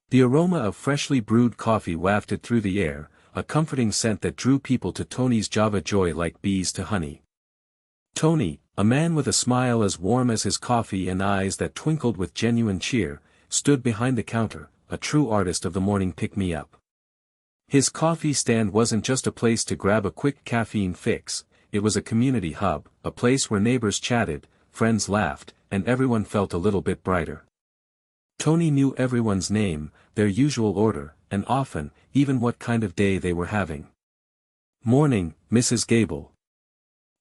The aroma of freshly brewed coffee wafted through the air, a comforting scent that drew people to Tony's Java Joy like bees to honey. Tony, a man with a smile as warm as his coffee and eyes that twinkled with genuine cheer, stood behind the counter, a true artist of the morning pick-me-up. His coffee stand wasn't just a place to grab a quick caffeine fix, it was a community hub, a place where neighbors chatted, friends laughed, and everyone felt a little bit brighter. Tony knew everyone's name, their usual order, and often, even what kind of day they were having. "Morning, Mrs. Gable.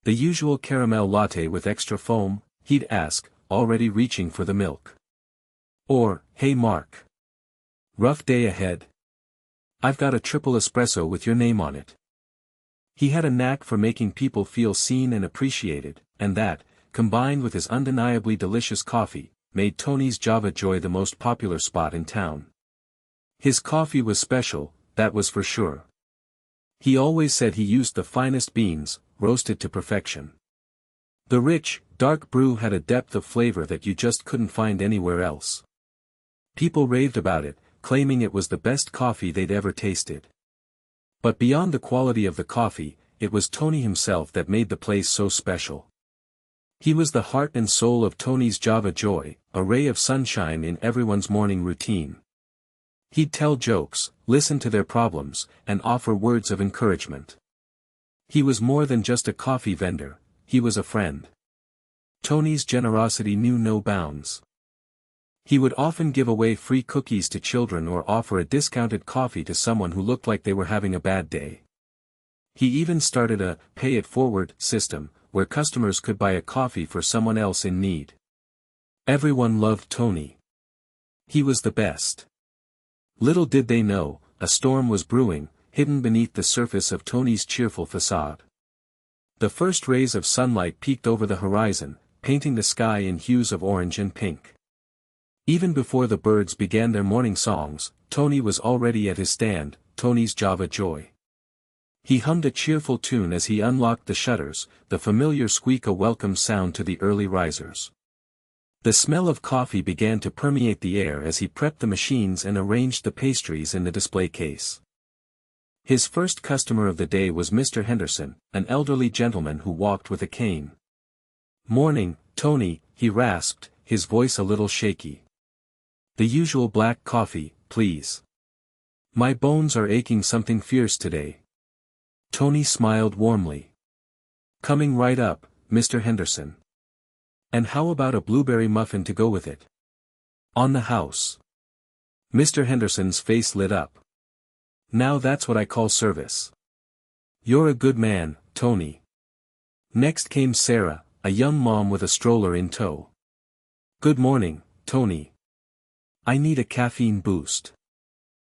The usual caramel latte with extra foam?" he'd ask, already reaching for the milk. Or, "Hey Mark. Rough day ahead? I've got a triple espresso with your name on it." He had a knack for making people feel seen and appreciated, and that, combined with his undeniably delicious coffee, made Tony's Java Joy the most popular spot in town. His coffee was special, that was for sure. He always said he used the finest beans, roasted to perfection. The rich, dark brew had a depth of flavor that you just couldn't find anywhere else. People raved about it, claiming it was the best coffee they'd ever tasted. But beyond the quality of the coffee, it was Tony himself that made the place so special. He was the heart and soul of Tony's Java Joy, a ray of sunshine in everyone's morning routine. He'd tell jokes, listen to their problems, and offer words of encouragement. He was more than just a coffee vendor, he was a friend. Tony's generosity knew no bounds. He would often give away free cookies to children or offer a discounted coffee to someone who looked like they were having a bad day. He even started a pay it forward system, where customers could buy a coffee for someone else in need. Everyone loved Tony. He was the best. Little did they know, a storm was brewing, hidden beneath the surface of Tony's cheerful facade. The first rays of sunlight peeked over the horizon, painting the sky in hues of orange and pink. Even before the birds began their morning songs, Tony was already at his stand, Tony's Java Joy. He hummed a cheerful tune as he unlocked the shutters, the familiar squeak a welcome sound to the early risers. The smell of coffee began to permeate the air as he prepped the machines and arranged the pastries in the display case. His first customer of the day was Mr. Henderson, an elderly gentleman who walked with a cane. "Morning, Tony," he rasped, his voice a little shaky. "The usual black coffee, please. My bones are aching something fierce today." Tony smiled warmly. "Coming right up, Mr. Henderson. And how about a blueberry muffin to go with it?" "On the house." Mr. Henderson's face lit up. "Now that's what I call service. You're a good man, Tony." Next came Sarah, a young mom with a stroller in tow. "Good morning, Tony. I need a caffeine boost.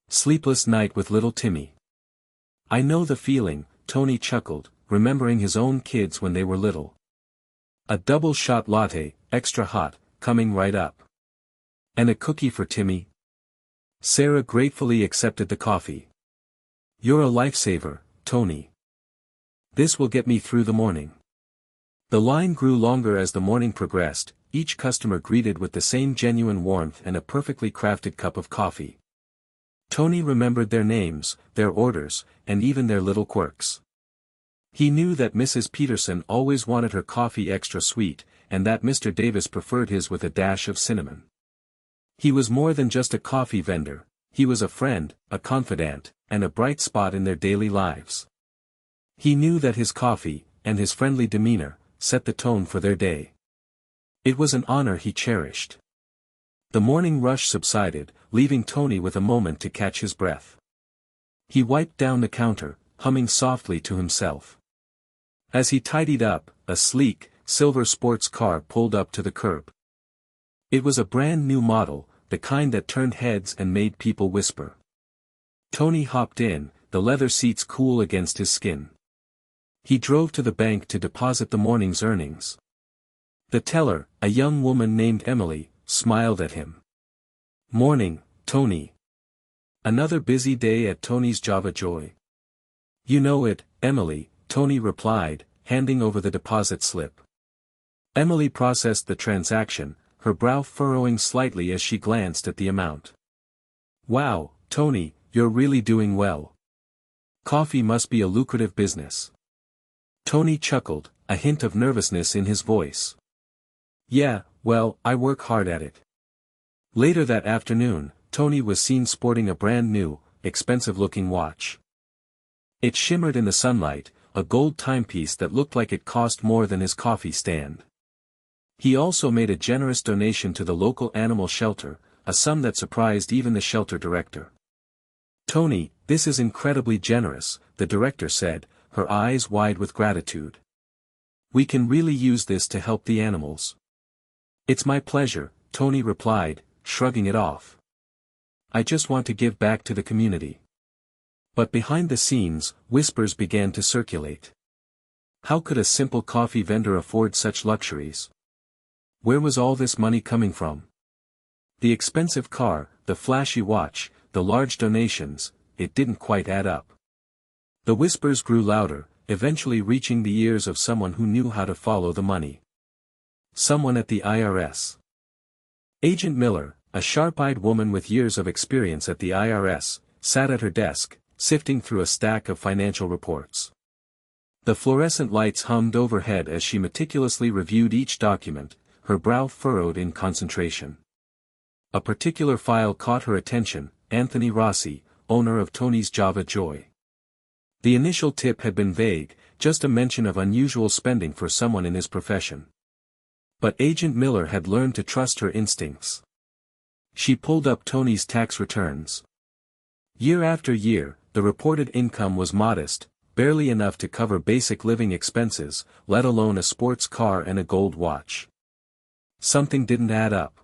Sleepless night with little Timmy." "I know the feeling," Tony chuckled, remembering his own kids when they were little. "A double-shot latte, extra hot, coming right up. And a cookie for Timmy?" Sarah gratefully accepted the coffee. "You're a lifesaver, Tony. This will get me through the morning." The line grew longer as the morning progressed, each customer greeted with the same genuine warmth and a perfectly crafted cup of coffee. Tony remembered their names, their orders, and even their little quirks. He knew that Mrs. Peterson always wanted her coffee extra sweet, and that Mr. Davis preferred his with a dash of cinnamon. He was more than just a coffee vendor, he was a friend, a confidant, and a bright spot in their daily lives. He knew that his coffee, and his friendly demeanor, set the tone for their day. It was an honor he cherished. The morning rush subsided, leaving Tony with a moment to catch his breath. He wiped down the counter, humming softly to himself. As he tidied up, a sleek, silver sports car pulled up to the curb. It was a brand new model, the kind that turned heads and made people whisper. Tony hopped in, the leather seats cool against his skin. He drove to the bank to deposit the morning's earnings. The teller, a young woman named Emily, smiled at him. "Morning, Tony. Another busy day at Tony's Java Joy." "You know it, Emily," Tony replied, handing over the deposit slip. Emily processed the transaction, her brow furrowing slightly as she glanced at the amount. Wow, Tony, you're really doing well. Coffee must be a lucrative business. Tony chuckled, a hint of nervousness in his voice. Yeah, well, I work hard at it. Later that afternoon, Tony was seen sporting a brand new, expensive-looking watch. It shimmered in the sunlight, a gold timepiece that looked like it cost more than his coffee stand. He also made a generous donation to the local animal shelter, a sum that surprised even the shelter director. Tony, this is incredibly generous, the director said, her eyes wide with gratitude. We can really use this to help the animals. It's my pleasure, Tony replied, shrugging it off. I just want to give back to the community. But behind the scenes, whispers began to circulate. How could a simple coffee vendor afford such luxuries? Where was all this money coming from? The expensive car, the flashy watch, the large donations, it didn't quite add up. The whispers grew louder, eventually reaching the ears of someone who knew how to follow the money. Someone at the IRS. Agent Miller, a sharp-eyed woman with years of experience at the IRS, sat at her desk, sifting through a stack of financial reports. The fluorescent lights hummed overhead as she meticulously reviewed each document, her brow furrowed in concentration. A particular file caught her attention: Anthony Rossi, owner of Tony's Java Joy. The initial tip had been vague, just a mention of unusual spending for someone in his profession. But Agent Miller had learned to trust her instincts. She pulled up Tony's tax returns. Year after year, the reported income was modest, barely enough to cover basic living expenses, let alone a sports car and a gold watch. Something didn't add up.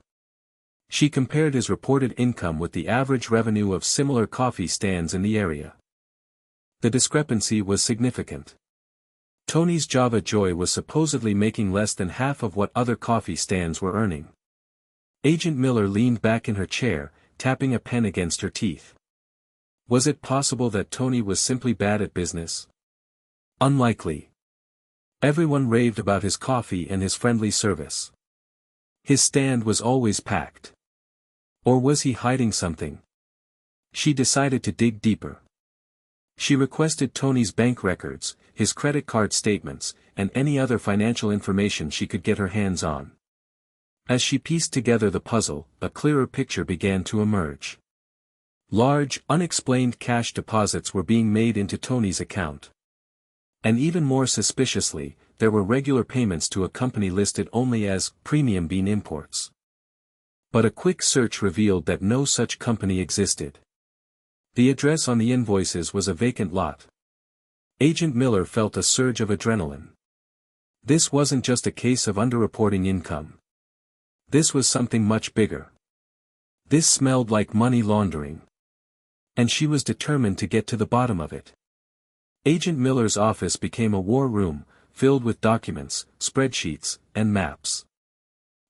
She compared his reported income with the average revenue of similar coffee stands in the area. The discrepancy was significant. Tony's Java Joy was supposedly making less than half of what other coffee stands were earning. Agent Miller leaned back in her chair, tapping a pen against her teeth. Was it possible that Tony was simply bad at business? Unlikely. Everyone raved about his coffee and his friendly service. His stand was always packed. Or was he hiding something? She decided to dig deeper. She requested Tony's bank records, his credit card statements, and any other financial information she could get her hands on. As she pieced together the puzzle, a clearer picture began to emerge. Large, unexplained cash deposits were being made into Tony's account. And even more suspiciously, there were regular payments to a company listed only as Premium Bean Imports. But a quick search revealed that no such company existed. The address on the invoices was a vacant lot. Agent Miller felt a surge of adrenaline. This wasn't just a case of underreporting income. This was something much bigger. This smelled like money laundering. And she was determined to get to the bottom of it. Agent Miller's office became a war room, filled with documents, spreadsheets, and maps.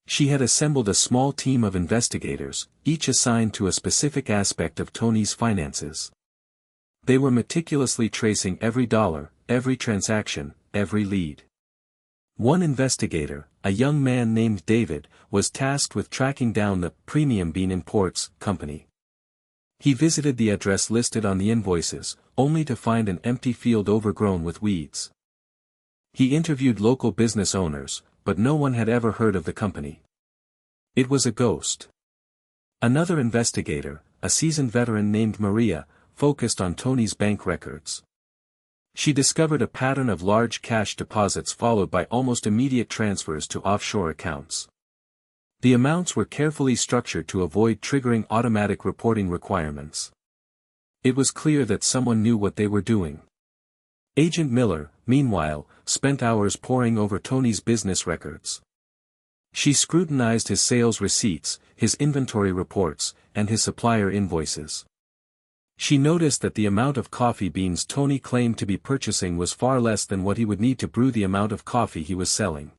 She had assembled a small team of investigators, each assigned to a specific aspect of Tony's finances. They were meticulously tracing every dollar, every transaction, every lead. One investigator, a young man named David, was tasked with tracking down the Premium Bean Imports company. He visited the address listed on the invoices, only to find an empty field overgrown with weeds. He interviewed local business owners, but no one had ever heard of the company. It was a ghost. Another investigator, a seasoned veteran named Maria, focused on Tony's bank records. She discovered a pattern of large cash deposits followed by almost immediate transfers to offshore accounts. The amounts were carefully structured to avoid triggering automatic reporting requirements. It was clear that someone knew what they were doing. Agent Miller, meanwhile, spent hours poring over Tony's business records. She scrutinized his sales receipts, his inventory reports, and his supplier invoices. She noticed that the amount of coffee beans Tony claimed to be purchasing was far less than what he would need to brew the amount of coffee he was selling.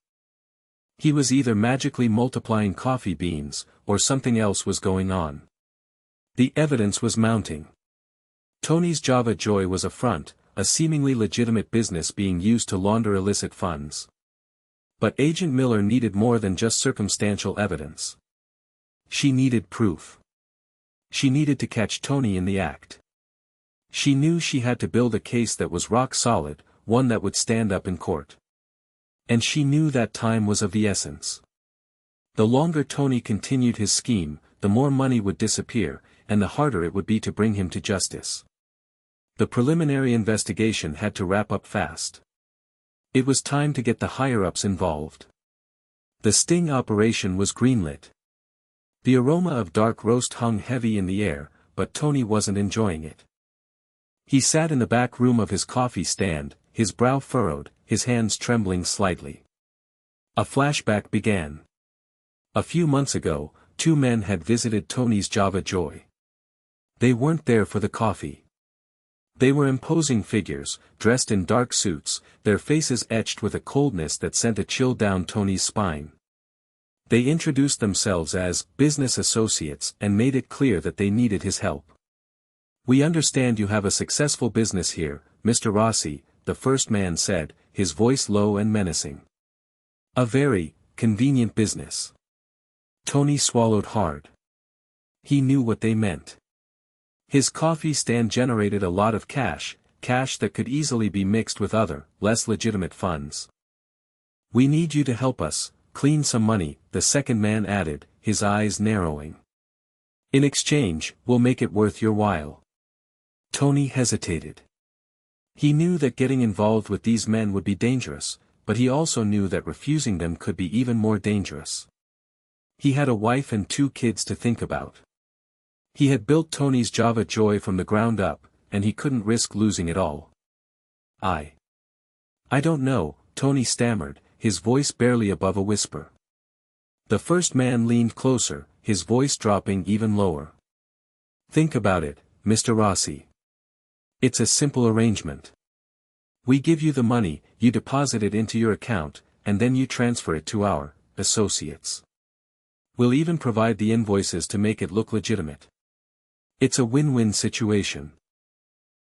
He was either magically multiplying coffee beans, or something else was going on. The evidence was mounting. Tony's Java Joy was a front, a seemingly legitimate business being used to launder illicit funds. But Agent Miller needed more than just circumstantial evidence. She needed proof. She needed to catch Tony in the act. She knew she had to build a case that was rock solid, one that would stand up in court. And she knew that time was of the essence. The longer Tony continued his scheme, the more money would disappear, and the harder it would be to bring him to justice. The preliminary investigation had to wrap up fast. It was time to get the higher-ups involved. The sting operation was greenlit. The aroma of dark roast hung heavy in the air, but Tony wasn't enjoying it. He sat in the back room of his coffee stand, his brow furrowed, his hands trembling slightly. A flashback began. A few months ago, two men had visited Tony's Java Joy. They weren't there for the coffee. They were imposing figures, dressed in dark suits, their faces etched with a coldness that sent a chill down Tony's spine. They introduced themselves as business associates and made it clear that they needed his help. "We understand you have a successful business here, Mr. Rossi," the first man said, his voice low and menacing. "A very convenient business." Tony swallowed hard. He knew what they meant. His coffee stand generated a lot of cash that could easily be mixed with other, less legitimate funds. "We need you to help us clean some money," the second man added, his eyes narrowing. "In exchange, we'll make it worth your while." Tony hesitated. He knew that getting involved with these men would be dangerous, but he also knew that refusing them could be even more dangerous. He had a wife and 2 kids to think about. He had built Tony's Java Joy from the ground up, and he couldn't risk losing it all. I don't know," Tony stammered, his voice barely above a whisper. The first man leaned closer, his voice dropping even lower. "Think about it, Mr. Rossi. It's a simple arrangement. We give you the money, you deposit it into your account, and then you transfer it to our associates. We'll even provide the invoices to make it look legitimate. It's a win-win situation."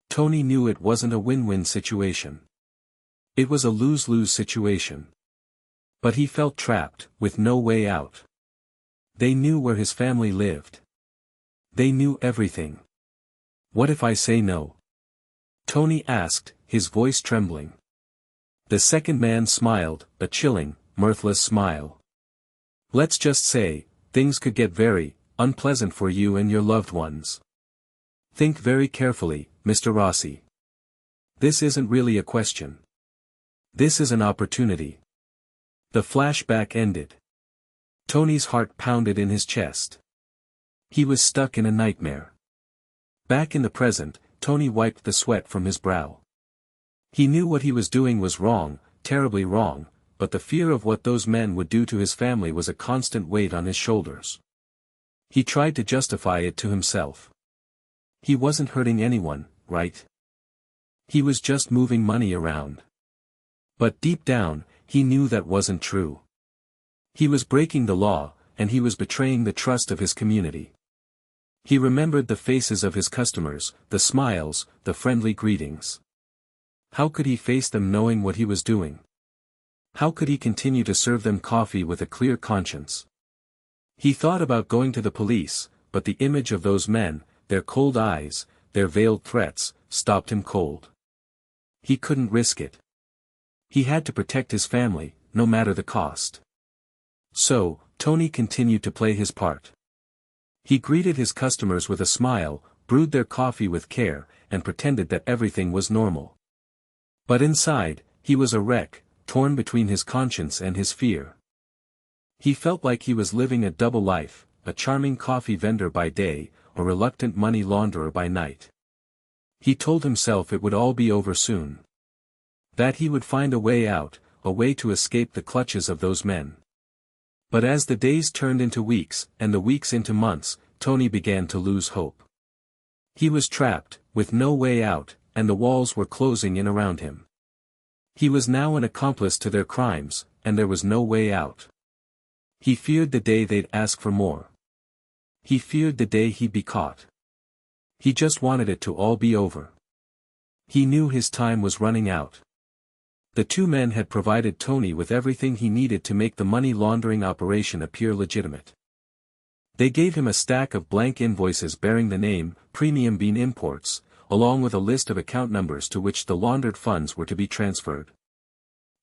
Tony knew it wasn't a win-win situation. It was a lose-lose situation. But he felt trapped, with no way out. They knew where his family lived. They knew everything. "What if I say no?" Tony asked, his voice trembling. The second man smiled, a chilling, mirthless smile. "Let's just say, things could get very unpleasant for you and your loved ones. Think very carefully, Mr. Rossi. This isn't really a question. This is an opportunity." The flashback ended. Tony's heart pounded in his chest. He was stuck in a nightmare. Back in the present, Tony wiped the sweat from his brow. He knew what he was doing was wrong, terribly wrong, but the fear of what those men would do to his family was a constant weight on his shoulders. He tried to justify it to himself. He wasn't hurting anyone, right? He was just moving money around. But deep down, he knew that wasn't true. He was breaking the law, and he was betraying the trust of his community. He remembered the faces of his customers, the smiles, the friendly greetings. How could he face them knowing what he was doing? How could he continue to serve them coffee with a clear conscience? He thought about going to the police, but the image of those men, their cold eyes, their veiled threats, stopped him cold. He couldn't risk it. He had to protect his family, no matter the cost. So, Tony continued to play his part. He greeted his customers with a smile, brewed their coffee with care, and pretended that everything was normal. But inside, he was a wreck, torn between his conscience and his fear. He felt like he was living a double life, a charming coffee vendor by day, a reluctant money launderer by night. He told himself it would all be over soon. That he would find a way out, a way to escape the clutches of those men. But as the days turned into weeks, and the weeks into months, Tony began to lose hope. He was trapped, with no way out, and the walls were closing in around him. He was now an accomplice to their crimes, and there was no way out. He feared the day they'd ask for more. He feared the day he'd be caught. He just wanted it to all be over. He knew his time was running out. The two men had provided Tony with everything he needed to make the money laundering operation appear legitimate. They gave him a stack of blank invoices bearing the name, Premium Bean Imports, along with a list of account numbers to which the laundered funds were to be transferred.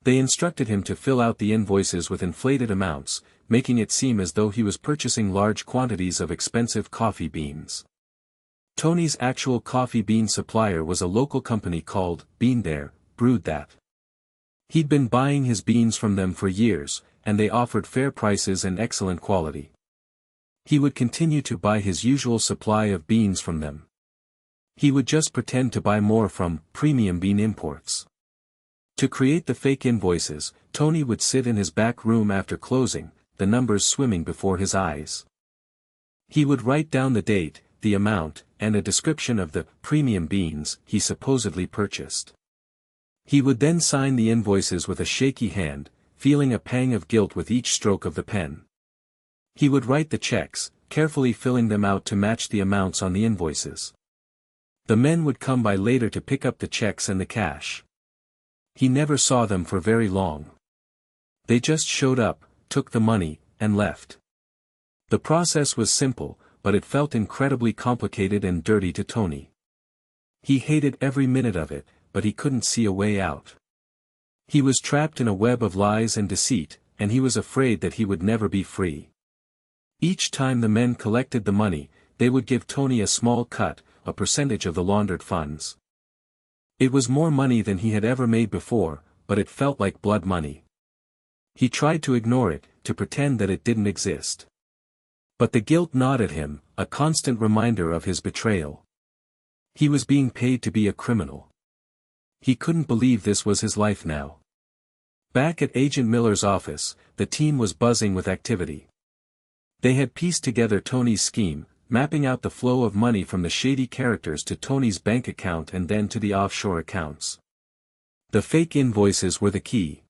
They instructed him to fill out the invoices with inflated amounts, making it seem as though he was purchasing large quantities of expensive coffee beans. Tony's actual coffee bean supplier was a local company called Bean There, Brewed That. He'd been buying his beans from them for years, and they offered fair prices and excellent quality. He would continue to buy his usual supply of beans from them. He would just pretend to buy more from Premium Bean Imports. To create the fake invoices, Tony would sit in his back room after closing, the numbers swimming before his eyes. He would write down the date, the amount, and a description of the premium beans he supposedly purchased. He would then sign the invoices with a shaky hand, feeling a pang of guilt with each stroke of the pen. He would write the checks, carefully filling them out to match the amounts on the invoices. The men would come by later to pick up the checks and the cash. He never saw them for very long. They just showed up, took the money, and left. The process was simple, but it felt incredibly complicated and dirty to Tony. He hated every minute of it, but he couldn't see a way out. He was trapped in a web of lies and deceit, and he was afraid that he would never be free. Each time the men collected the money, they would give Tony a small cut, a percentage of the laundered funds. It was more money than he had ever made before, but it felt like blood money. He tried to ignore it, to pretend that it didn't exist. But the guilt gnawed at him, a constant reminder of his betrayal. He was being paid to be a criminal. He couldn't believe this was his life now. Back at Agent Miller's office, the team was buzzing with activity. They had pieced together Tony's scheme, mapping out the flow of money from the shady characters to Tony's bank account and then to the offshore accounts. The fake invoices were the key.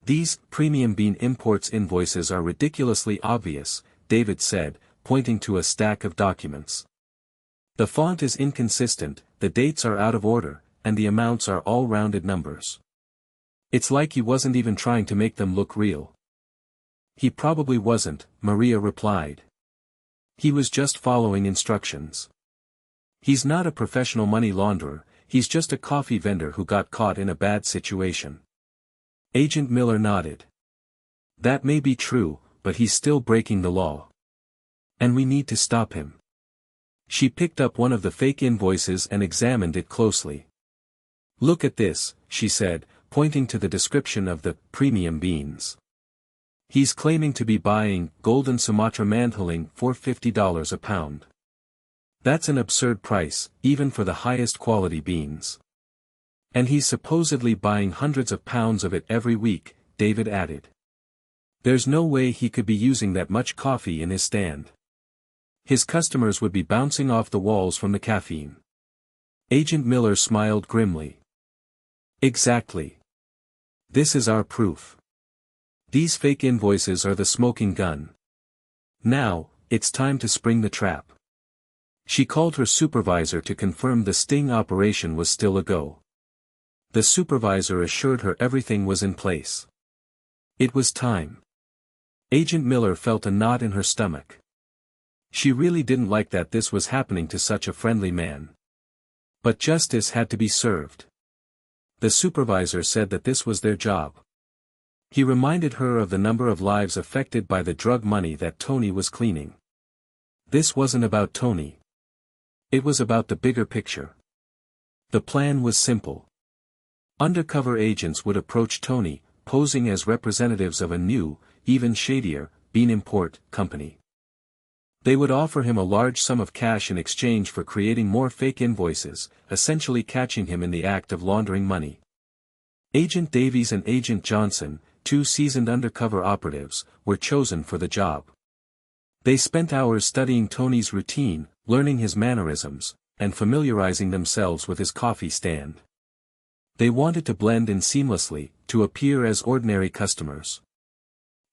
These Premium Bean Imports invoices are ridiculously obvious, David said, pointing to a stack of documents. The font is inconsistent, the dates are out of order, and the amounts are all rounded numbers. It's like he wasn't even trying to make them look real. He probably wasn't, Maria replied. He was just following instructions. He's not a professional money launderer, he's just a coffee vendor who got caught in a bad situation. Agent Miller nodded. That may be true, but he's still breaking the law. And we need to stop him. She picked up one of the fake invoices and examined it closely. Look at this, she said, pointing to the description of the premium beans. He's claiming to be buying Golden Sumatra Mandheling for $50 a pound. That's an absurd price, even for the highest quality beans. And he's supposedly buying hundreds of pounds of it every week, David added. There's no way he could be using that much coffee in his stand. His customers would be bouncing off the walls from the caffeine. Agent Miller smiled grimly. Exactly. This is our proof. These fake invoices are the smoking gun. Now, it's time to spring the trap. She called her supervisor to confirm the sting operation was still a go. The supervisor assured her everything was in place. It was time. Agent Miller felt a knot in her stomach. She really didn't like that this was happening to such a friendly man. But justice had to be served. The supervisor said that this was their job. He reminded her of the number of lives affected by the drug money that Tony was cleaning. This wasn't about Tony. It was about the bigger picture. The plan was simple. Undercover agents would approach Tony, posing as representatives of a new, even shadier, bean import company. They would offer him a large sum of cash in exchange for creating more fake invoices, essentially catching him in the act of laundering money. Agent Davies and Agent Johnson, two seasoned undercover operatives, were chosen for the job. They spent hours studying Tony's routine, learning his mannerisms, and familiarizing themselves with his coffee stand. They wanted to blend in seamlessly, to appear as ordinary customers.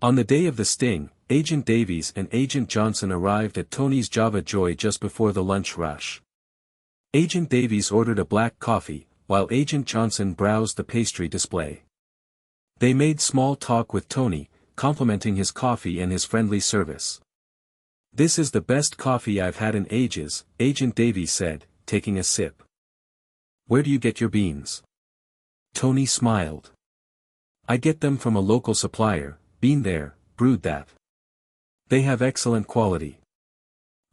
On the day of the sting, Agent Davies and Agent Johnson arrived at Tony's Java Joy just before the lunch rush. Agent Davies ordered a black coffee, while Agent Johnson browsed the pastry display. They made small talk with Tony, complimenting his coffee and his friendly service. "This is the best coffee I've had in ages," Agent Davies said, taking a sip. "Where do you get your beans?" Tony smiled. "I get them from a local supplier, been there, brewed that. They have excellent quality."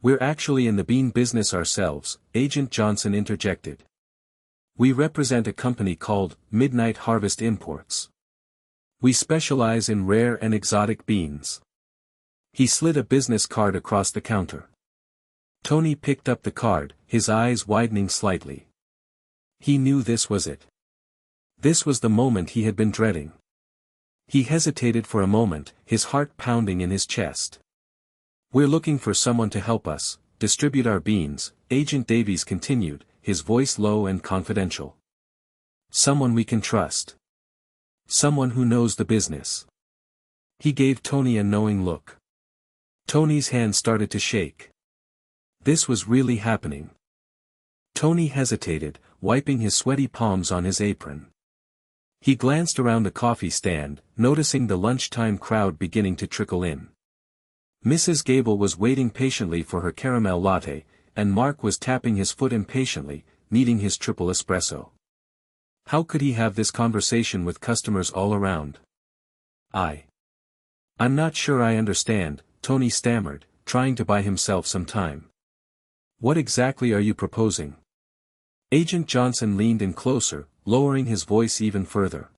"We're actually in the bean business ourselves," Agent Johnson interjected. "We represent a company called Midnight Harvest Imports. We specialize in rare and exotic beans." He slid a business card across the counter. Tony picked up the card, his eyes widening slightly. He knew this was it. This was the moment he had been dreading. He hesitated for a moment, his heart pounding in his chest. "We're looking for someone to help us distribute our beans," Agent Davies continued, his voice low and confidential. "Someone we can trust. Someone who knows the business." He gave Tony a knowing look. Tony's hand started to shake. This was really happening. Tony hesitated, wiping his sweaty palms on his apron. He glanced around the coffee stand, noticing the lunchtime crowd beginning to trickle in. Mrs. Gable was waiting patiently for her caramel latte, and Mark was tapping his foot impatiently, needing his triple espresso. How could he have this conversation with customers all around? I'm not sure I understand," Tony stammered, trying to buy himself some time. "What exactly are you proposing?" Agent Johnson leaned in closer, lowering his voice even further.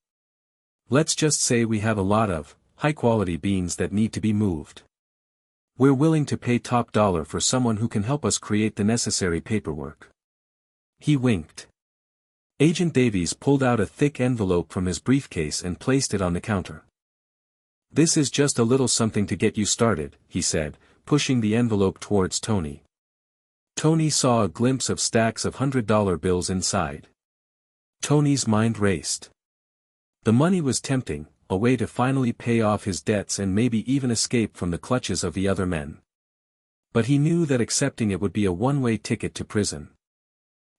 "Let's just say we have a lot of high-quality beans that need to be moved. We're willing to pay top dollar for someone who can help us create the necessary paperwork." He winked. Agent Davies pulled out a thick envelope from his briefcase and placed it on the counter. "This is just a little something to get you started," he said, pushing the envelope towards Tony. Tony saw a glimpse of stacks of $100 bills inside. Tony's mind raced. The money was tempting, a way to finally pay off his debts and maybe even escape from the clutches of the other men. But he knew that accepting it would be a one-way ticket to prison.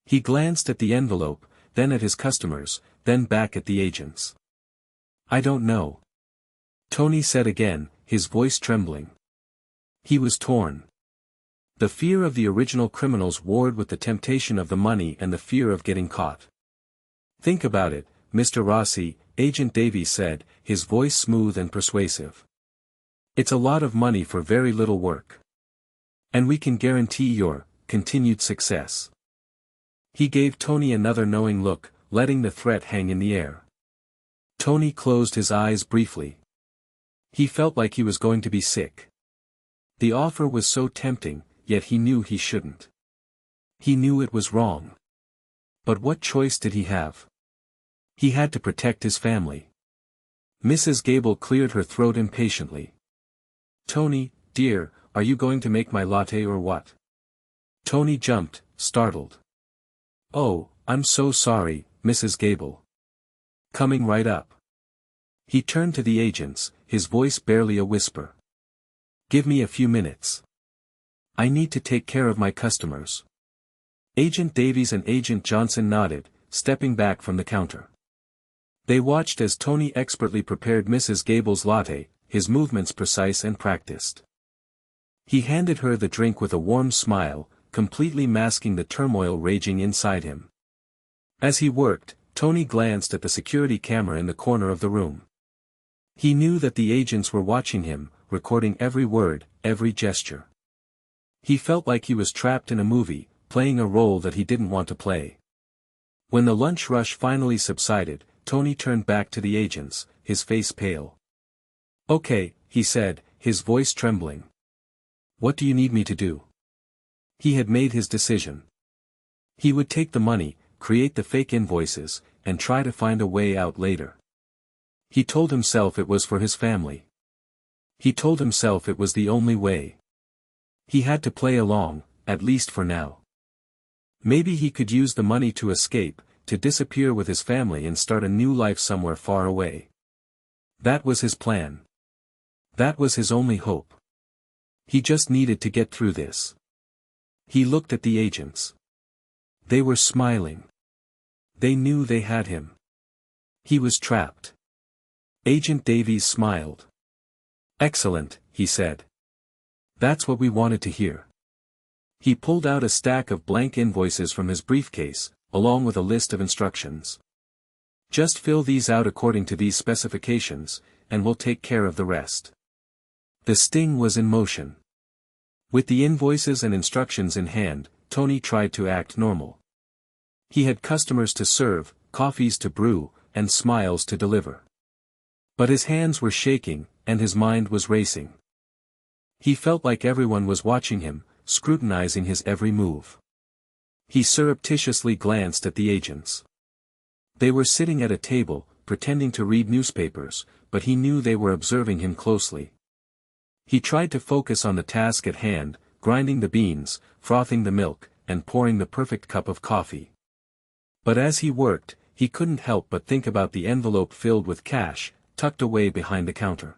He glanced at the envelope, then at his customers, then back at the agents. "I don't know," Tony said again, his voice trembling. He was torn. The fear of the original criminals warred with the temptation of the money and the fear of getting caught. "Think about it, Mr. Rossi," Agent Davies said, his voice smooth and persuasive. "It's a lot of money for very little work. And we can guarantee your continued success." He gave Tony another knowing look, letting the threat hang in the air. Tony closed his eyes briefly. He felt like he was going to be sick. The offer was so tempting, yet he knew he shouldn't. He knew it was wrong. But what choice did he have? He had to protect his family. Mrs. Gable cleared her throat impatiently. "Tony, dear, are you going to make my latte or what?" Tony jumped, startled. "Oh, I'm so sorry, Mrs. Gable. Coming right up." He turned to the agents, his voice barely a whisper. "Give me a few minutes. I need to take care of my customers." Agent Davies and Agent Johnson nodded, stepping back from the counter. They watched as Tony expertly prepared Mrs. Gable's latte, his movements precise and practiced. He handed her the drink with a warm smile, completely masking the turmoil raging inside him. As he worked, Tony glanced at the security camera in the corner of the room. He knew that the agents were watching him, recording every word, every gesture. He felt like he was trapped in a movie, playing a role that he didn't want to play. When the lunch rush finally subsided, Tony turned back to the agents, his face pale. "Okay," he said, his voice trembling. "What do you need me to do?" He had made his decision. He would take the money, create the fake invoices, and try to find a way out later. He told himself it was for his family. He told himself it was the only way. He had to play along, at least for now. Maybe he could use the money to escape, to disappear with his family and start a new life somewhere far away. That was his plan. That was his only hope. He just needed to get through this. He looked at the agents. They were smiling. They knew they had him. He was trapped. Agent Davies smiled. "Excellent," he said. That's what we wanted to hear. He pulled out a stack of blank invoices from his briefcase, along with a list of instructions. Just fill these out according to these specifications, and we'll take care of the rest. The sting was in motion. With the invoices and instructions in hand, Tony tried to act normal. He had customers to serve, coffees to brew, and smiles to deliver. But his hands were shaking, and his mind was racing. He felt like everyone was watching him, scrutinizing his every move. He surreptitiously glanced at the agents. They were sitting at a table, pretending to read newspapers, but he knew they were observing him closely. He tried to focus on the task at hand, grinding the beans, frothing the milk, and pouring the perfect cup of coffee. But as he worked, he couldn't help but think about the envelope filled with cash, tucked away behind the counter.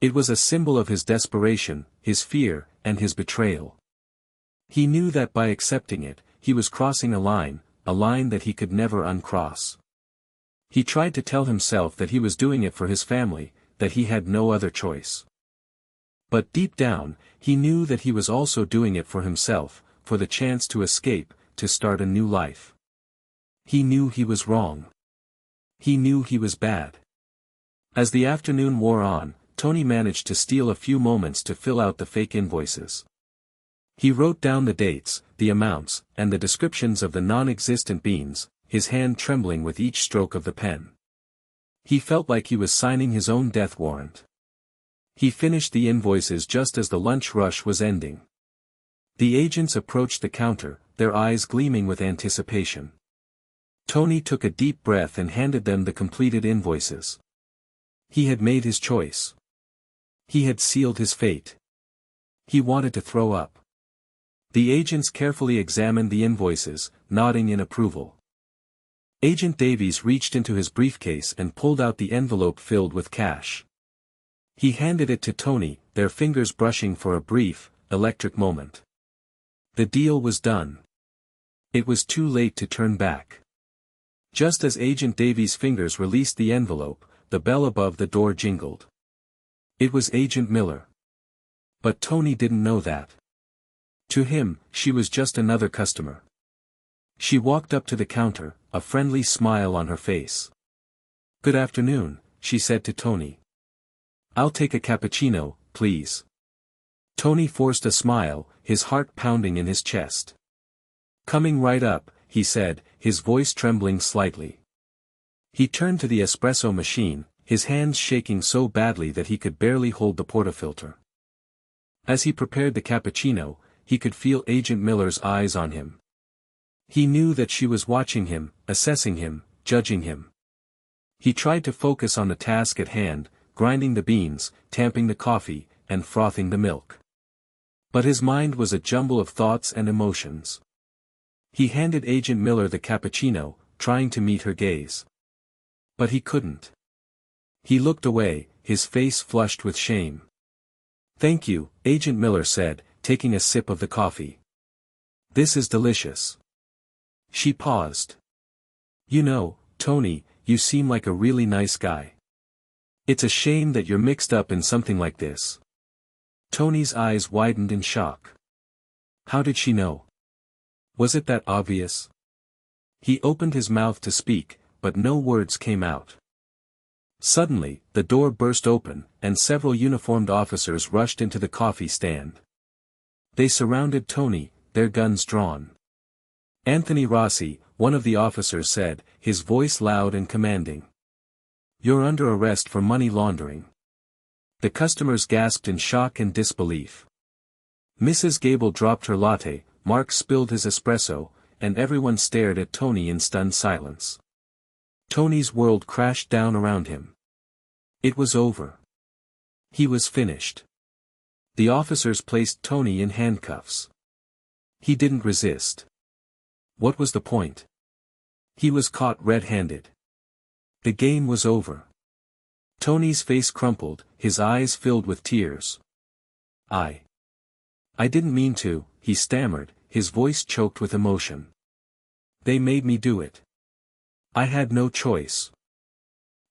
It was a symbol of his desperation, his fear, and his betrayal. He knew that by accepting it, he was crossing a line that he could never uncross. He tried to tell himself that he was doing it for his family, that he had no other choice. But deep down, he knew that he was also doing it for himself, for the chance to escape, to start a new life. He knew he was wrong. He knew he was bad. As the afternoon wore on, Tony managed to steal a few moments to fill out the fake invoices. He wrote down the dates, the amounts, and the descriptions of the non-existent beans, his hand trembling with each stroke of the pen. He felt like he was signing his own death warrant. He finished the invoices just as the lunch rush was ending. The agents approached the counter, their eyes gleaming with anticipation. Tony took a deep breath and handed them the completed invoices. He had made his choice. He had sealed his fate. He wanted to throw up. The agents carefully examined the invoices, nodding in approval. Agent Davies reached into his briefcase and pulled out the envelope filled with cash. He handed it to Tony, their fingers brushing for a brief, electric moment. The deal was done. It was too late to turn back. Just as Agent Davies' fingers released the envelope, the bell above the door jingled. It was Agent Miller. But Tony didn't know that. To him, she was just another customer. She walked up to the counter, a friendly smile on her face. "Good afternoon," she said to Tony. "I'll take a cappuccino, please." Tony forced a smile, his heart pounding in his chest. "Coming right up," he said, his voice trembling slightly. He turned to the espresso machine, his hands shaking so badly that he could barely hold the portafilter. As he prepared the cappuccino, he could feel Agent Miller's eyes on him. He knew that she was watching him, assessing him, judging him. He tried to focus on the task at hand, grinding the beans, tamping the coffee, and frothing the milk. But his mind was a jumble of thoughts and emotions. He handed Agent Miller the cappuccino, trying to meet her gaze. But he couldn't. He looked away, his face flushed with shame. "Thank you," Agent Miller said, taking a sip of the coffee. "This is delicious." She paused. "You know, Tony, you seem like a really nice guy. It's a shame that you're mixed up in something like this." Tony's eyes widened in shock. How did she know? Was it that obvious? He opened his mouth to speak, but no words came out. Suddenly, the door burst open, and several uniformed officers rushed into the coffee stand. They surrounded Tony, their guns drawn. "Anthony Rossi," one of the officers said, his voice loud and commanding. "You're under arrest for money laundering." The customers gasped in shock and disbelief. Mrs. Gable dropped her latte, Mark spilled his espresso, and everyone stared at Tony in stunned silence. Tony's world crashed down around him. It was over. He was finished. The officers placed Tony in handcuffs. He didn't resist. What was the point? He was caught red-handed. The game was over. Tony's face crumpled, his eyes filled with tears. I didn't mean to," he stammered, his voice choked with emotion. "They made me do it. I had no choice."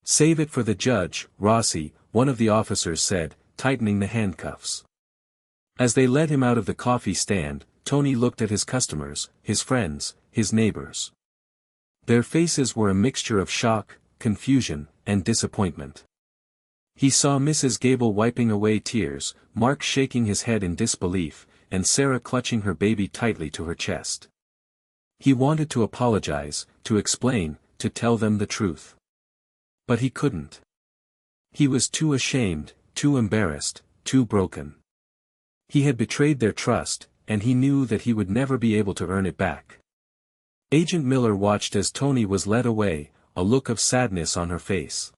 "Save it for the judge, Rossi," one of the officers said, tightening the handcuffs. As they led him out of the coffee stand, Tony looked at his customers, his friends, his neighbors. Their faces were a mixture of shock, confusion, and disappointment. He saw Mrs. Gable wiping away tears, Mark shaking his head in disbelief, and Sarah clutching her baby tightly to her chest. He wanted to apologize, to explain, to tell them the truth. But he couldn't. He was too ashamed, too embarrassed, too broken. He had betrayed their trust, and he knew that he would never be able to earn it back. Agent Miller watched as Tony was led away, a look of sadness on her face.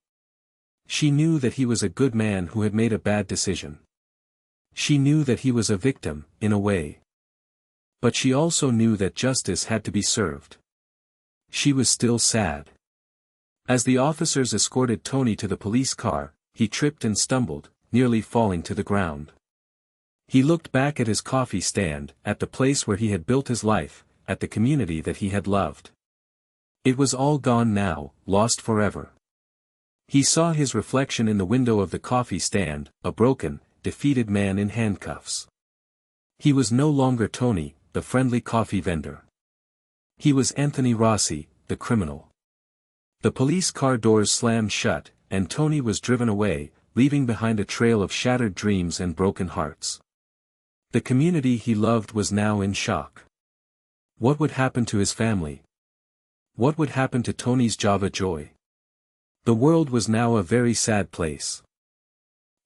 She knew that he was a good man who had made a bad decision. She knew that he was a victim, in a way. But she also knew that justice had to be served. She was still sad. As the officers escorted Tony to the police car, he tripped and stumbled, nearly falling to the ground. He looked back at his coffee stand, at the place where he had built his life, at the community that he had loved. It was all gone now, lost forever. He saw his reflection in the window of the coffee stand, a broken, defeated man in handcuffs. He was no longer Tony, the friendly coffee vendor. He was Anthony Rossi, the criminal. The police car doors slammed shut, and Tony was driven away, leaving behind a trail of shattered dreams and broken hearts. The community he loved was now in shock. What would happen to his family? What would happen to Tony's Java Joy? The world was now a very sad place.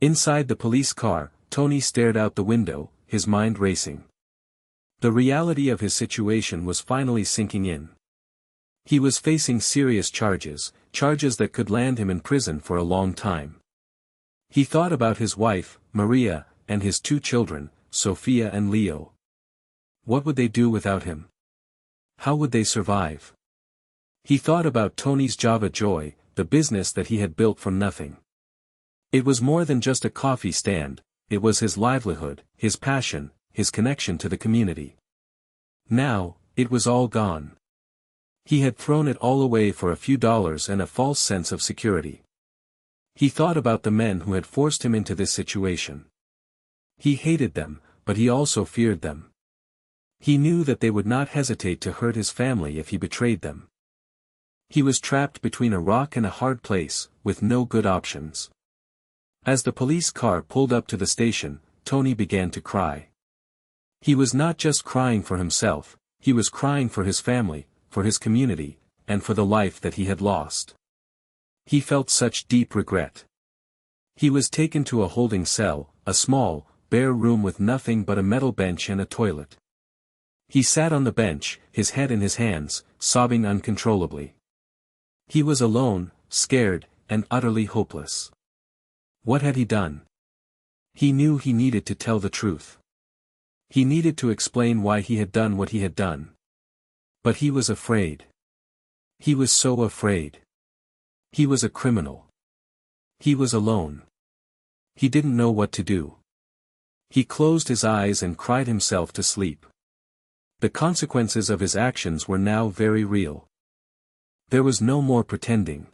Inside the police car, Tony stared out the window, his mind racing. The reality of his situation was finally sinking in. He was facing serious charges, charges that could land him in prison for a long time. He thought about his wife, Maria, and his 2 children, Sophia and Leo. What would they do without him? How would they survive? He thought about Tony's Java Joy, the business that he had built from nothing. It was more than just a coffee stand, it was his livelihood, his passion, his connection to the community. Now, it was all gone. He had thrown it all away for a few dollars and a false sense of security. He thought about the men who had forced him into this situation. He hated them, but he also feared them. He knew that they would not hesitate to hurt his family if he betrayed them. He was trapped between a rock and a hard place, with no good options. As the police car pulled up to the station, Tony began to cry. He was not just crying for himself, he was crying for his family, for his community, and for the life that he had lost. He felt such deep regret. He was taken to a holding cell, a small, bare room with nothing but a metal bench and a toilet. He sat on the bench, his head in his hands, sobbing uncontrollably. He was alone, scared, and utterly hopeless. What had he done? He knew he needed to tell the truth. He needed to explain why he had done what he had done. But he was afraid. He was so afraid. He was a criminal. He was alone. He didn't know what to do. He closed his eyes and cried himself to sleep. The consequences of his actions were now very real. There was no more pretending.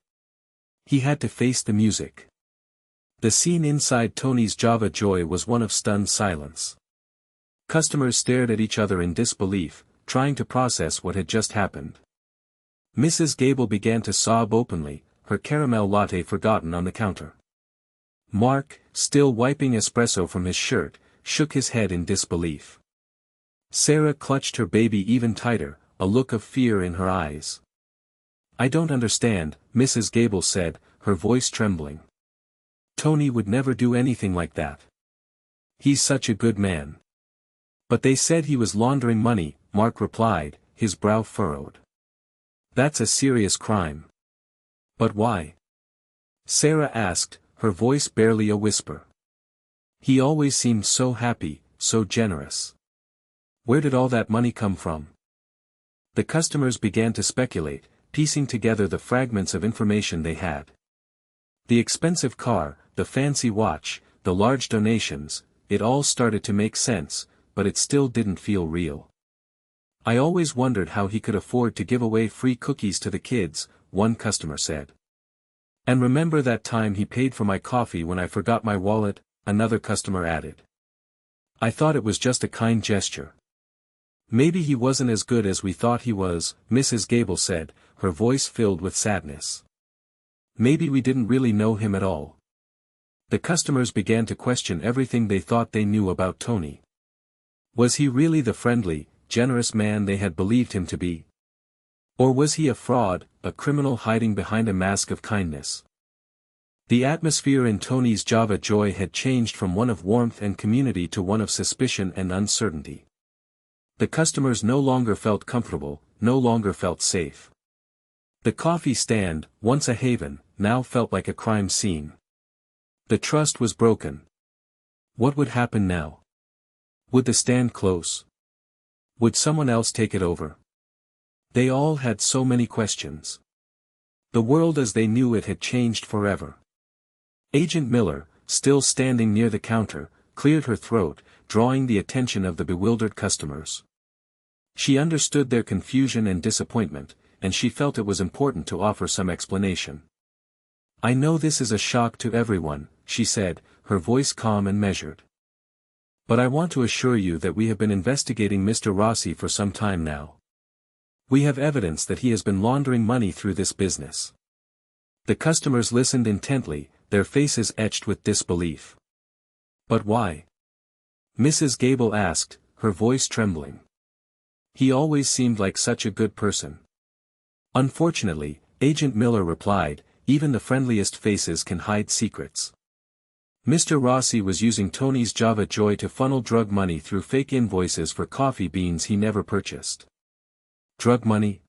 He had to face the music. The scene inside Tony's Java Joy was one of stunned silence. Customers stared at each other in disbelief, trying to process what had just happened. Mrs. Gable began to sob openly, her caramel latte forgotten on the counter. Mark, still wiping espresso from his shirt, shook his head in disbelief. Sarah clutched her baby even tighter, a look of fear in her eyes. "I don't understand," Mrs. Gable said, her voice trembling. "Tony would never do anything like that. He's such a good man." "But they said he was laundering money," Mark replied, his brow furrowed. "That's a serious crime." "But why?" Sarah asked, her voice barely a whisper. "He always seemed so happy, so generous. Where did all that money come from?" The customers began to speculate, piecing together the fragments of information they had. The expensive car, the fancy watch, the large donations, it all started to make sense, but it still didn't feel real. "I always wondered how he could afford to give away free cookies to the kids," one customer said. "And remember that time he paid for my coffee when I forgot my wallet," another customer added. I thought it was just a kind gesture. Maybe he wasn't as good as we thought he was, Mrs. Gable said, her voice filled with sadness. Maybe we didn't really know him at all. The customers began to question everything they thought they knew about Tony. Was he really the friendly, generous man they had believed him to be? Or was he a fraud, a criminal hiding behind a mask of kindness? The atmosphere in Tony's Java Joy had changed from one of warmth and community to one of suspicion and uncertainty. The customers no longer felt comfortable, no longer felt safe. The coffee stand, once a haven, now felt like a crime scene. The trust was broken. What would happen now? Would the stand close? Would someone else take it over? They all had so many questions. The world as they knew it had changed forever. Agent Miller, still standing near the counter, cleared her throat, drawing the attention of the bewildered customers. She understood their confusion and disappointment, and she felt it was important to offer some explanation. I know this is a shock to everyone, she said, her voice calm and measured. But I want to assure you that we have been investigating Mr. Rossi for some time now. We have evidence that he has been laundering money through this business. The customers listened intently, their faces etched with disbelief. But why? Mrs. Gable asked, her voice trembling. He always seemed like such a good person. Unfortunately, Agent Miller replied, even the friendliest faces can hide secrets. Mr. Rossi was using Tony's Java Joy to funnel drug money through fake invoices for coffee beans he never purchased. Drug money?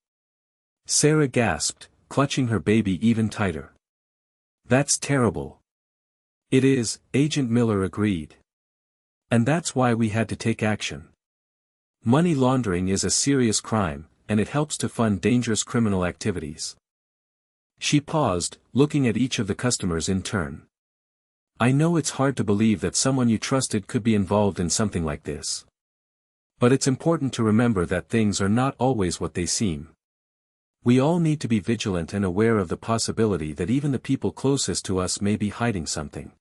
Sarah gasped, clutching her baby even tighter. That's terrible. It is, Agent Miller agreed. And that's why we had to take action. Money laundering is a serious crime, and it helps to fund dangerous criminal activities. She paused, looking at each of the customers in turn. I know it's hard to believe that someone you trusted could be involved in something like this. But it's important to remember that things are not always what they seem. We all need to be vigilant and aware of the possibility that even the people closest to us may be hiding something.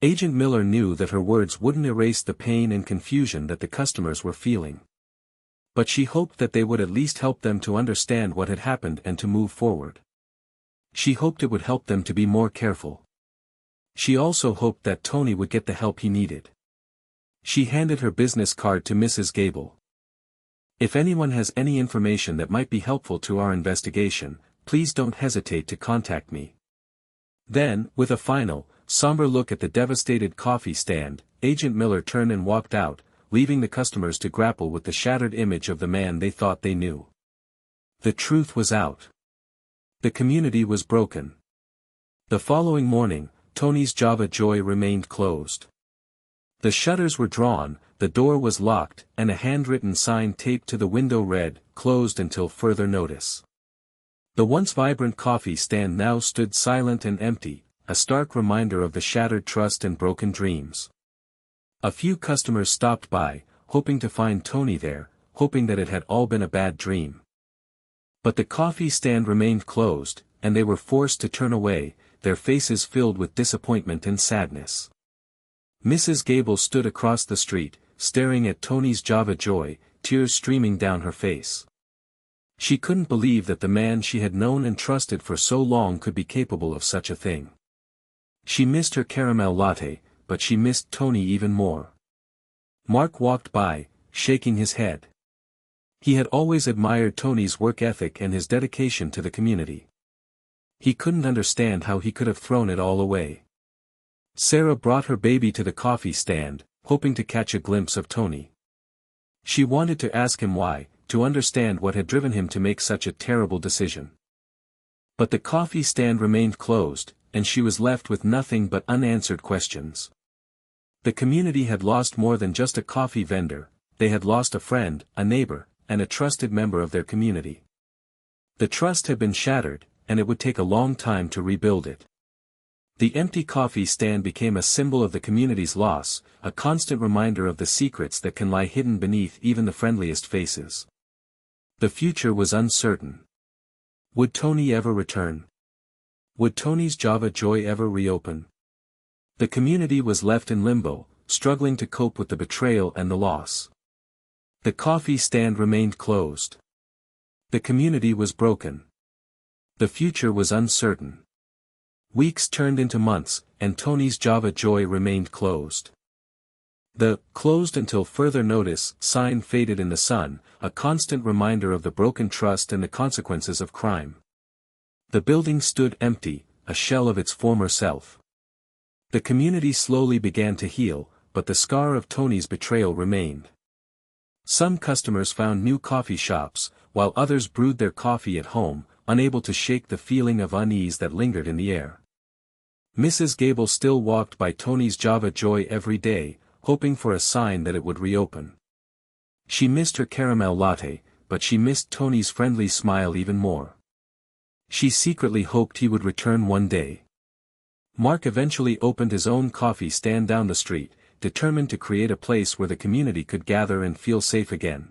Agent Miller knew that her words wouldn't erase the pain and confusion that the customers were feeling. But she hoped that they would at least help them to understand what had happened and to move forward. She hoped it would help them to be more careful. She also hoped that Tony would get the help he needed. She handed her business card to Mrs. Gable. If anyone has any information that might be helpful to our investigation, please don't hesitate to contact me. Then, with a final, somber look at the devastated coffee stand, Agent Miller turned and walked out, leaving the customers to grapple with the shattered image of the man they thought they knew. The truth was out. The community was broken. The following morning, Tony's Java Joy remained closed. The shutters were drawn, the door was locked, and a handwritten sign taped to the window read, "Closed until further notice." The once vibrant coffee stand now stood silent and empty, a stark reminder of the shattered trust and broken dreams. A few customers stopped by, hoping to find Tony there, hoping that it had all been a bad dream. But the coffee stand remained closed, and they were forced to turn away, their faces filled with disappointment and sadness. Mrs. Gable stood across the street, staring at Tony's Java Joy, tears streaming down her face. She couldn't believe that the man she had known and trusted for so long could be capable of such a thing. She missed her caramel latte, but she missed Tony even more. Mark walked by, shaking his head. He had always admired Tony's work ethic and his dedication to the community. He couldn't understand how he could have thrown it all away. Sarah brought her baby to the coffee stand, hoping to catch a glimpse of Tony. She wanted to ask him why, to understand what had driven him to make such a terrible decision. But the coffee stand remained closed, and she was left with nothing but unanswered questions. The community had lost more than just a coffee vendor, they had lost a friend, a neighbor, and a trusted member of their community. The trust had been shattered, and it would take a long time to rebuild it. The empty coffee stand became a symbol of the community's loss, a constant reminder of the secrets that can lie hidden beneath even the friendliest faces. The future was uncertain. Would Tony ever return? Would Tony's Java Joy ever reopen? The community was left in limbo, struggling to cope with the betrayal and the loss. The coffee stand remained closed. The community was broken. The future was uncertain. Weeks turned into months, and Tony's Java Joy remained closed. The "closed until further notice" sign faded in the sun, a constant reminder of the broken trust and the consequences of crime. The building stood empty, a shell of its former self. The community slowly began to heal, but the scar of Tony's betrayal remained. Some customers found new coffee shops, while others brewed their coffee at home, unable to shake the feeling of unease that lingered in the air. Mrs. Gable still walked by Tony's Java Joy every day, hoping for a sign that it would reopen. She missed her caramel latte, but she missed Tony's friendly smile even more. She secretly hoped he would return one day. Mark eventually opened his own coffee stand down the street, determined to create a place where the community could gather and feel safe again.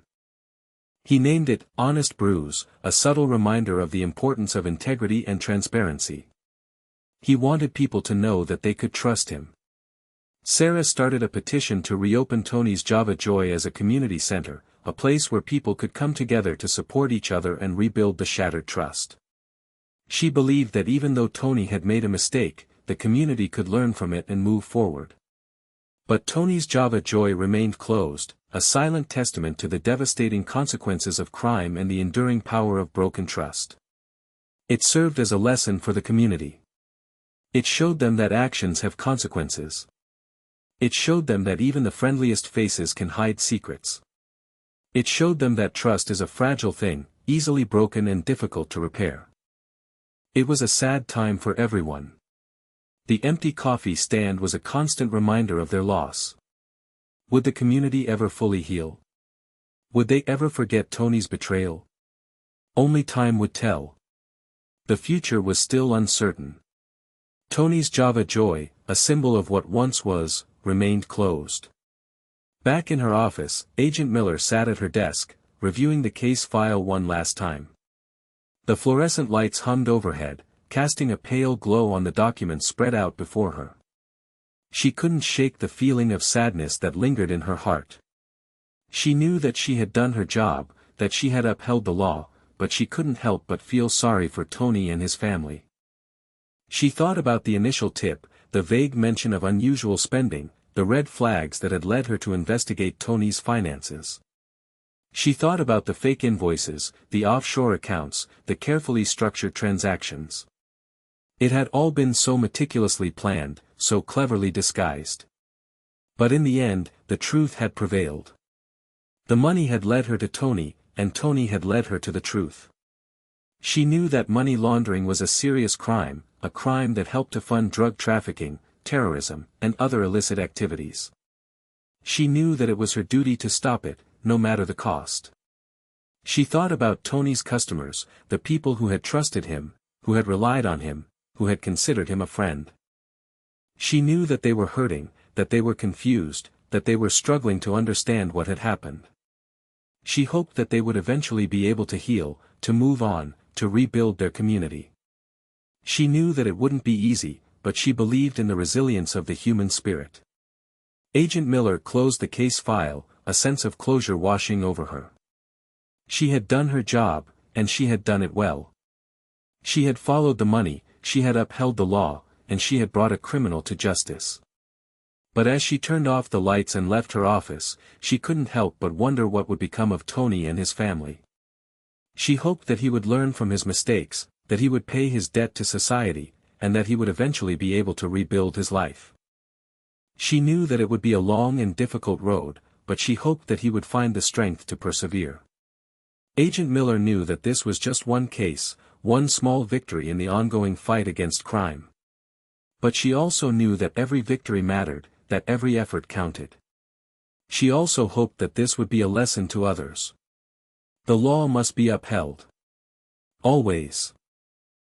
He named it Honest Brews, a subtle reminder of the importance of integrity and transparency. He wanted people to know that they could trust him. Sarah started a petition to reopen Tony's Java Joy as a community center, a place where people could come together to support each other and rebuild the shattered trust. She believed that even though Tony had made a mistake, the community could learn from it and move forward. But Tony's Java Joy remained closed, a silent testament to the devastating consequences of crime and the enduring power of broken trust. It served as a lesson for the community. It showed them that actions have consequences. It showed them that even the friendliest faces can hide secrets. It showed them that trust is a fragile thing, easily broken and difficult to repair. It was a sad time for everyone. The empty coffee stand was a constant reminder of their loss. Would the community ever fully heal? Would they ever forget Tony's betrayal? Only time would tell. The future was still uncertain. Tony's Java Joy, a symbol of what once was, remained closed. Back in her office, Agent Miller sat at her desk, reviewing the case file one last time. The fluorescent lights hummed overhead, casting a pale glow on the documents spread out before her. She couldn't shake the feeling of sadness that lingered in her heart. She knew that she had done her job, that she had upheld the law, but she couldn't help but feel sorry for Tony and his family. She thought about the initial tip, the vague mention of unusual spending, the red flags that had led her to investigate Tony's finances. She thought about the fake invoices, the offshore accounts, the carefully structured transactions. It had all been so meticulously planned, so cleverly disguised. But in the end, the truth had prevailed. The money had led her to Tony, and Tony had led her to the truth. She knew that money laundering was a serious crime, a crime that helped to fund drug trafficking, terrorism, and other illicit activities. She knew that it was her duty to stop it, no matter the cost. She thought about Tony's customers, the people who had trusted him, who had relied on him, who had considered him a friend. She knew that they were hurting, that they were confused, that they were struggling to understand what had happened. She hoped that they would eventually be able to heal, to move on, to rebuild their community. She knew that it wouldn't be easy, but she believed in the resilience of the human spirit. Agent Miller closed the case file, a sense of closure washing over her. She had done her job, and she had done it well. She had followed the money, she had upheld the law, and she had brought a criminal to justice. But as she turned off the lights and left her office, she couldn't help but wonder what would become of Tony and his family. She hoped that he would learn from his mistakes, that he would pay his debt to society, and that he would eventually be able to rebuild his life. She knew that it would be a long and difficult road, but she hoped that he would find the strength to persevere. Agent Miller knew that this was just one case, one small victory in the ongoing fight against crime. But she also knew that every victory mattered, that every effort counted. She also hoped that this would be a lesson to others. The law must be upheld. Always.